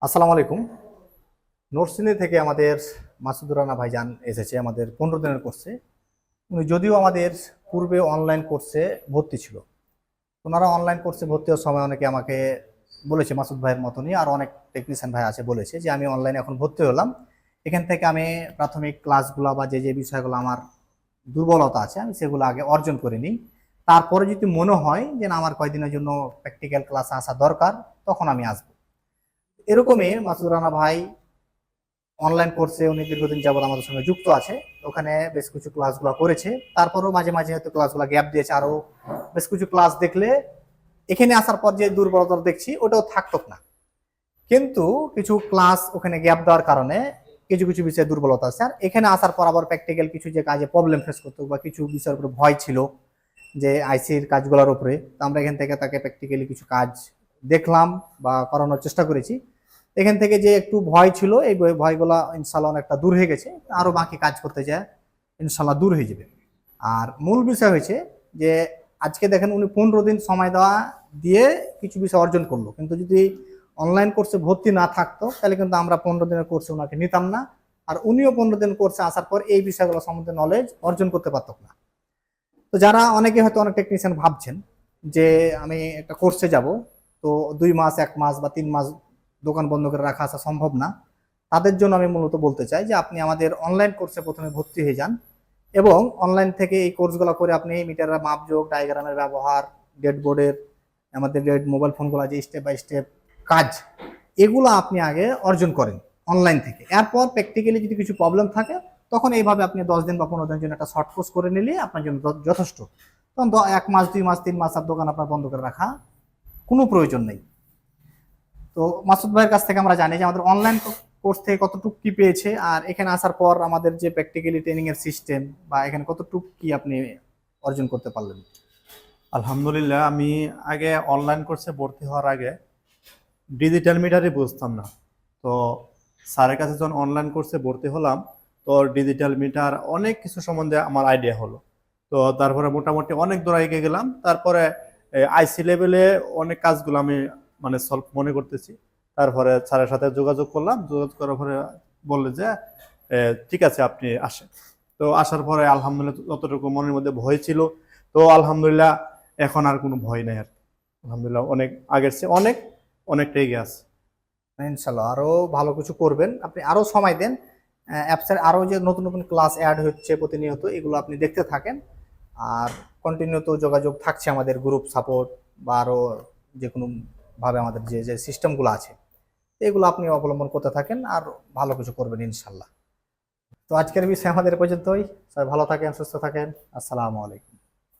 আসসালামু আলাইকুম। নরসিংদী থেকে আমাদের মাসুদুর রানা ভাইজান এসেছে আমাদের 15 দিনের কোর্সে। উনি যদিও আমাদের পূর্বে অনলাইন কোর্সে ভর্তি ছিল। ওনারা অনলাইন কোর্সে ভর্তি হওয়ার সময় অনেকে আমাকে বলেছে, মাসুদ ভাইয়ের মতনই আর অনেক টেকনিশিয়ান ভাই আছে, বলেছে যে আমি অনলাইনে এখন ভর্তি হলাম, এখান থেকে আমি প্রাথমিক ক্লাসগুলো বা যে যে বিষয়গুলো আমার দুর্বলতা আছে আমি সেগুলো আগে অর্জন করে নিই। তারপরে যদি মনে হয় যে না আমার কয়েকদিনের জন্য প্র্যাকটিক্যাল ক্লাসে আসা দরকার, তখন আমি আসবো। এরকমই মাসুদ রানা ভাই অনলাইন কোর্সে উনি দীর্ঘদিন যাবত আমাদের সঙ্গে যুক্ত আছে। ওখানে বেশ কিছু ক্লাসগুলো করেছে, তারপরেও মাঝে মাঝে হয়তো ক্লাসগুলো গ্যাপ দিয়েছে। আরো বেশ কিছু ক্লাস দেখলে এখানে আসার পর যে দুর্বলতা দেখছি ওটাও থাকতো না, কিন্তু কিছু ক্লাস ওখানে গ্যাপ দেওয়ার কারণে কিছু কিছু বিষয়ে দুর্বলতা আছে। আর এখানে আসার পর আবার প্র্যাকটিক্যাল কিছু যে কাজে প্রবলেম ফেস করতো বা কিছু বিষয়ের উপরে ভয় ছিল, যে আইসির কাজগুলোর উপরে, তো আমরা এখান থেকে তাকে প্র্যাকটিক্যালি কিছু কাজ দেখলাম বা করানোর চেষ্টা করেছি। এখান থেকে যে একটু ভয় ছিল এই ভয়গুলা ইনশাল্লাহ অনেকটা দূর হয়ে গেছে। আরো বাকি কাজ করতে যায় ইনশাল্লাহ দূর হয়ে যাবে। আর মূল বিষয় হয়েছে যে আজকে দেখেন উনি 15 দিন সময় দেওয়া দিয়ে কিছু বিষয় অর্জন করলো, কিন্তু যদি অনলাইন কোর্সে ভর্তি না থাকতো তাহলে কিন্তু আমরা 15 দিনের কোর্সে ওনাকে নিতাম না, আর উনিও 15 দিন কোর্সে আসার পর এই বিষয়গুলো সম্বন্ধে নলেজ অর্জন করতে পারত না। তো যারা অনেকে হয়তো অনেক টেকনিশিয়ান ভাবছেন যে আমি একটা কোর্সে যাব, তো 2 মাস 1 মাস বা 3 মাস দোকান বন্ধ করে রাখা আসা সম্ভব না, তাদের জন্য আমি মূলত বলতে চাই যে আপনি আমাদের অনলাইন কোর্সে প্রথমে ভর্তি হয়ে যান, এবং অনলাইন থেকে এই কোর্সগুলো করে আপনি মিটারের মাপযোগ, ডায়াগ্রামের ব্যবহার, ডেডবোর্ডের, আমাদের মোবাইল ফোনগুলো যে স্টেপ বাই স্টেপ কাজ, এগুলো আপনি আগে অর্জন করেন অনলাইন থেকে। এরপর প্র্যাকটিক্যালি যদি কিছু প্রবলেম থাকে তখন এইভাবে আপনি 10 দিন বা 15 দিনের জন্য একটা শর্ট কোর্স করে নিলে আপনার জন্য যথেষ্ট। তখন 1 মাস 2 মাস 3 মাস আর দোকান আপনার বন্ধ করে রাখা কোনো প্রয়োজন নেই। তো মাসুদ ভাইয়ের কাছ থেকে আমরা জানি যে আমাদের অনলাইন কোর্স থেকে কতটুকু কি পেয়েছে, আর এখানে আসার পর আমাদের যে প্র্যাকটিক্যালি ট্রেনিং এর সিস্টেম বা এখানে কতটুকু কি আপনি অর্জন করতে পারলেন। আলহামদুলিল্লাহ, আমি আগে অনলাইন কোর্সে ভর্তি হওয়ার আগে ডিজিটাল মিটারই বুঝতাম না। তো স্যারের কাছে যখন অনলাইন কোর্সে ভর্তি হলাম, তো ডিজিটাল মিটার অনেক কিছু সম্বন্ধে আমার আইডিয়া হলো। তো তারপরে মোটামুটি অনেক দূর এগিয়ে গেলাম। তারপরে আইসি লেভেলে অনেক কাজগুলো আমি মানে সলভ মনে করতেছি। তারপরে স্যারের সাথে যোগাযোগ করলাম, যোগাযোগ করার পরে বললে যে ঠিক আছে আপনি আসেন। তো আসার পরে আলহামদুলিল্লাহ যতটুকু মনের মধ্যে ভয় ছিল, তো আলহামদুলিল্লাহ এখন আর কোনো ভয় নাই আর। আলহামদুলিল্লাহ অনেক আগের চেয়ে অনেকটা এগিয়ে আছে। ইনশাল্লাহ আরো ভালো কিছু করবেন, আপনি আরো সময় দেন। অ্যাপসের আরো যে নতুন নতুন ক্লাস অ্যাড হচ্ছে প্রতিনিয়ত, এগুলো আপনি দেখতে থাকেন। আর কন্টিনিউত যোগাযোগ থাকছে আমাদের গ্রুপ সাপোর্ট বা আরো যে কোনো ভাবে আমাদের যে যে সিস্টেমগুলো আছে, এগুলো আপনি অবলম্বন করতে থাকেন আর ভালো কিছু করবেন ইনশাল্লাহ। তো আজকের বিষয় আমাদের এ পর্যন্তই। সবাই ভালো থাকেন, সুস্থ থাকেন। আসসালামু আলাইকুম।